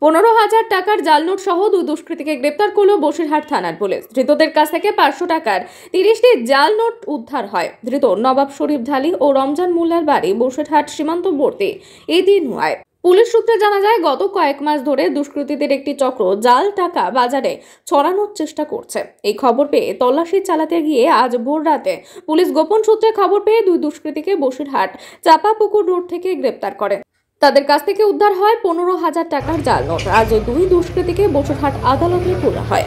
15,000 টাকার জাল নোট সহ দুই দুষ্কৃতীকে গ্রেপ্তার করল বসিরহাট থানার পুলিশ। ধৃতদের কাছ থেকে 500 টাকার 30টি জাল নোট উদ্ধার হয়। ধৃত নবাব শরীফ ঢালি ও রমজান মোল্লার বাড়ি বসিরহাট সীমান্তবর্তী এদিনওয়ায়। পুলিশ সূত্রে জানা যায়, গত কয়েক মাস ধরে দুষ্কৃতীদের একটি চক্র জাল টাকা বাজারে ছড়ানোর চেষ্টা করছে। এই খবর পেয়ে তল্লাশি চালাতে গিয়ে আজ ভোর রাতে পুলিশ গোপন সূত্রে খবর পেয়ে দুই দুষ্কৃতীকে বসিরহাট চাপাপুকুর রোড থেকে গ্রেপ্তার করে। তাদের কাছ থেকে উদ্ধার হয় 15,000 টাকার জাল নোট। আজ ওই দুই দুষ্কৃতীকে বসিরহাট আদালতে তোলা হয়।